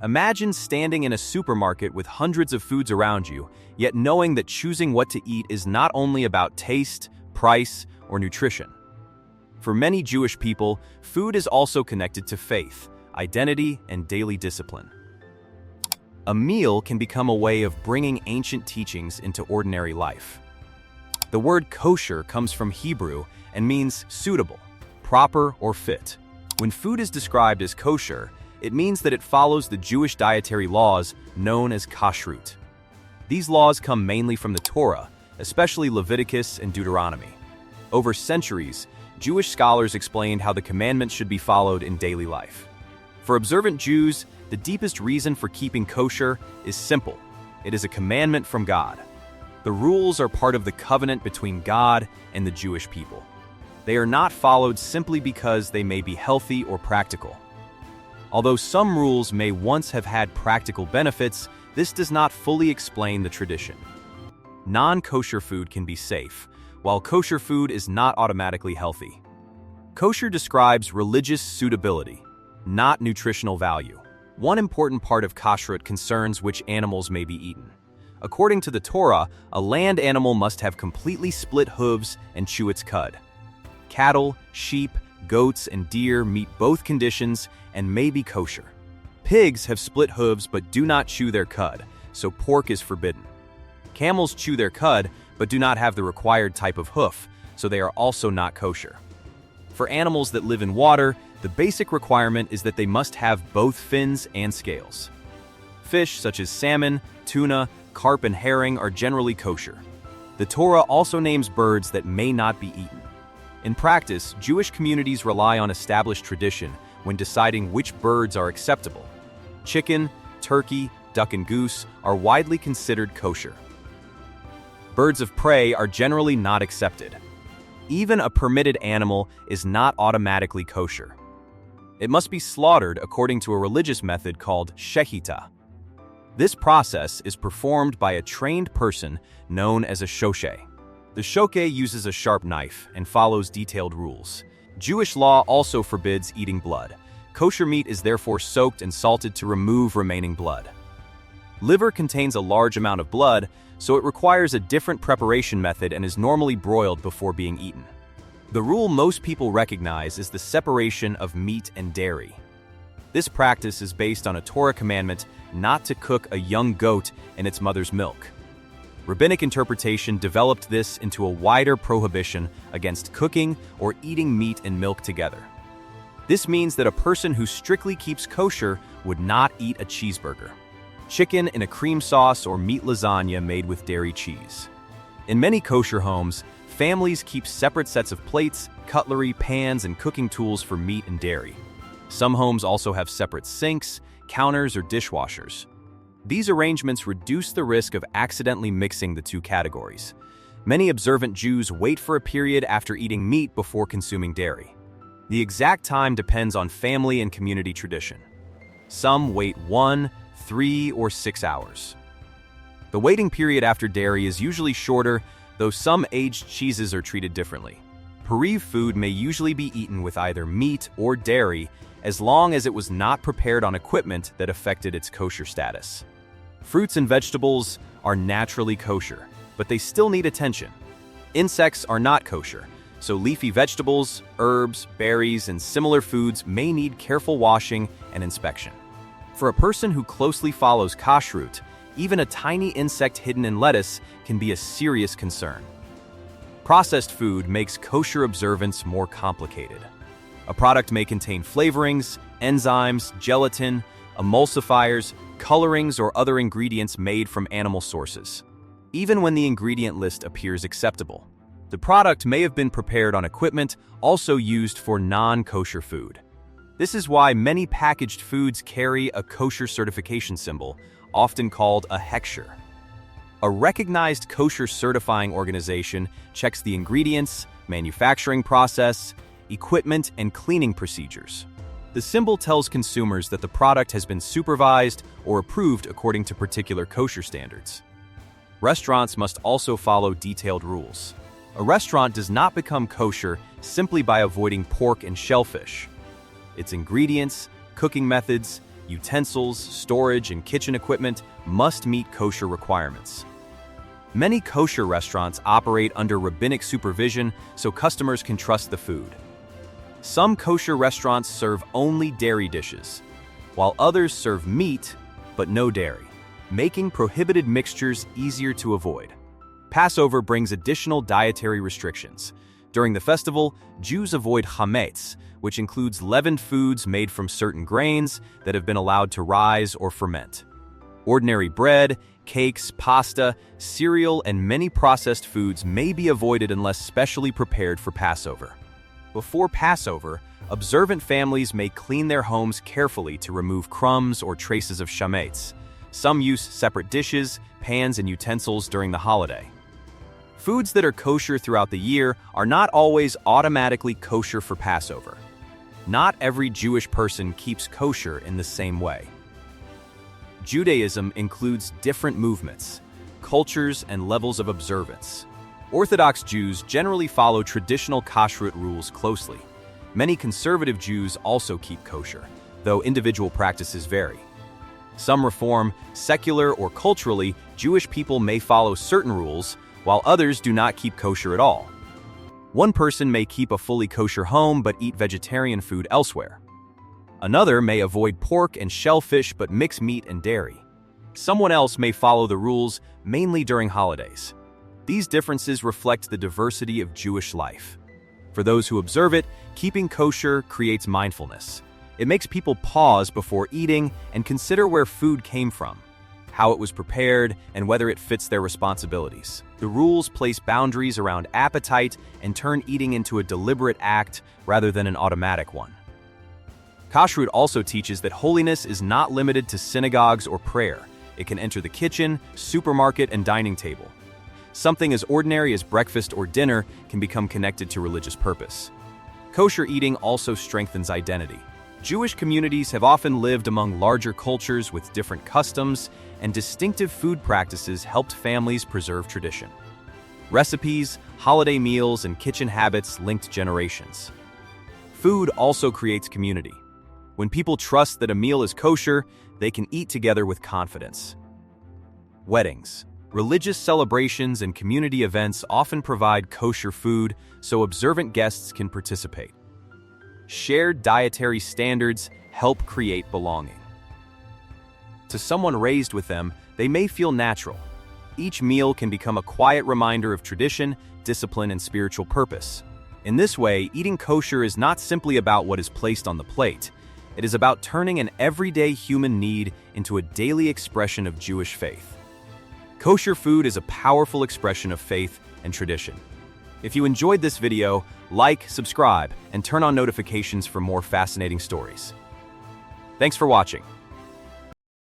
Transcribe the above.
Imagine standing in a supermarket with hundreds of foods around you, yet knowing that choosing what to eat is not only about taste, price, or nutrition. For many Jewish people, food is also connected to faith, identity, and daily discipline. A meal can become a way of bringing ancient teachings into ordinary life. The word kosher comes from Hebrew and means suitable, proper, or fit. When food is described as kosher, it means that it follows the Jewish dietary laws known as Kashrut. These laws come mainly from the Torah, especially Leviticus and Deuteronomy. Over centuries, Jewish scholars explained how the commandments should be followed in daily life. For observant Jews, the deepest reason for keeping kosher is simple. It is a commandment from God. The rules are part of the covenant between God and the Jewish people. They are not followed simply because they may be healthy or practical. Although some rules may once have had practical benefits, this does not fully explain the tradition. Non-kosher food can be safe, while kosher food is not automatically healthy. Kosher describes religious suitability, not nutritional value. One important part of Kashrut concerns which animals may be eaten. According to the Torah, a land animal must have completely split hooves and chew its cud. Cattle, sheep, goats, and deer meet both conditions and may be kosher. Pigs have split hooves but do not chew their cud, so pork is forbidden. Camels chew their cud but do not have the required type of hoof, so they are also not kosher. For animals that live in water, the basic requirement is that they must have both fins and scales. Fish such as salmon, tuna, carp, and herring are generally kosher. The Torah also names birds that may not be eaten. In practice, Jewish communities rely on established tradition when deciding which birds are acceptable. Chicken, turkey, duck, and goose are widely considered kosher. Birds of prey are generally not accepted. Even a permitted animal is not automatically kosher. It must be slaughtered according to a religious method called shechita. This process is performed by a trained person known as a shoshe. The shokeh uses a sharp knife and follows detailed rules. Jewish law also forbids eating blood. Kosher meat is therefore soaked and salted to remove remaining blood. Liver contains a large amount of blood, so it requires a different preparation method and is normally broiled before being eaten. The rule most people recognize is the separation of meat and dairy. This practice is based on a Torah commandment not to cook a young goat in its mother's milk. Rabbinic interpretation developed this into a wider prohibition against cooking or eating meat and milk together. This means that a person who strictly keeps kosher would not eat a cheeseburger, chicken in a cream sauce, or meat lasagna made with dairy cheese. In many kosher homes, families keep separate sets of plates, cutlery, pans, and cooking tools for meat and dairy. Some homes also have separate sinks, counters, or dishwashers. These arrangements reduce the risk of accidentally mixing the two categories. Many observant Jews wait for a period after eating meat before consuming dairy. The exact time depends on family and community tradition. Some wait 1, 3, or 6 hours. The waiting period after dairy is usually shorter, though some aged cheeses are treated differently. Bereaved food may usually be eaten with either meat or dairy, as long as it was not prepared on equipment that affected its kosher status. Fruits and vegetables are naturally kosher, but they still need attention. Insects are not kosher, so leafy vegetables, herbs, berries, and similar foods may need careful washing and inspection. For a person who closely follows kashrut, even a tiny insect hidden in lettuce can be a serious concern. Processed food makes kosher observance more complicated. A product may contain flavorings, enzymes, gelatin, emulsifiers, colorings, or other ingredients made from animal sources. Even when the ingredient list appears acceptable, the product may have been prepared on equipment also used for non-kosher food. This is why many packaged foods carry a kosher certification symbol, often called a hechsher. A recognized kosher certifying organization checks the ingredients, manufacturing process, equipment, and cleaning procedures. The symbol tells consumers that the product has been supervised or approved according to particular kosher standards. Restaurants must also follow detailed rules. A restaurant does not become kosher simply by avoiding pork and shellfish. Its ingredients, cooking methods, utensils, storage, and kitchen equipment must meet kosher requirements. Many kosher restaurants operate under rabbinic supervision so customers can trust the food. Some kosher restaurants serve only dairy dishes, while others serve meat but no dairy, making prohibited mixtures easier to avoid. Passover brings additional dietary restrictions. During the festival, Jews avoid chametz, which includes leavened foods made from certain grains that have been allowed to rise or ferment. Ordinary bread, cakes, pasta, cereal, and many processed foods may be avoided unless specially prepared for Passover. Before Passover, observant families may clean their homes carefully to remove crumbs or traces of chametz. Some use separate dishes, pans, and utensils during the holiday. Foods that are kosher throughout the year are not always automatically kosher for Passover. Not every Jewish person keeps kosher in the same way. Judaism includes different movements, cultures, and levels of observance. Orthodox Jews generally follow traditional Kashrut rules closely. Many conservative Jews also keep kosher, though individual practices vary. Some reform, secular or culturally, Jewish people may follow certain rules, while others do not keep kosher at all. One person may keep a fully kosher home but eat vegetarian food elsewhere. Another may avoid pork and shellfish but mix meat and dairy. Someone else may follow the rules mainly during holidays. These differences reflect the diversity of Jewish life. For those who observe it, keeping kosher creates mindfulness. It makes people pause before eating and consider where food came from, how it was prepared, and whether it fits their responsibilities. The rules place boundaries around appetite and turn eating into a deliberate act rather than an automatic one. Kashrut also teaches that holiness is not limited to synagogues or prayer. It can enter the kitchen, supermarket, and dining table. Something as ordinary as breakfast or dinner can become connected to religious purpose. Kosher eating also strengthens identity. Jewish communities have often lived among larger cultures with different customs, and distinctive food practices helped families preserve tradition. Recipes, holiday meals, and kitchen habits linked generations. Food also creates community. When people trust that a meal is kosher, they can eat together with confidence. Weddings, religious celebrations, and community events often provide kosher food so observant guests can participate. Shared dietary standards help create belonging. To someone raised with them, they may feel natural. Each meal can become a quiet reminder of tradition, discipline, and spiritual purpose. In this way, eating kosher is not simply about what is placed on the plate. It is about turning an everyday human need into a daily expression of Jewish faith. Kosher food is a powerful expression of faith and tradition. If you enjoyed this video, like, subscribe, and turn on notifications for more fascinating stories. Thanks for watching.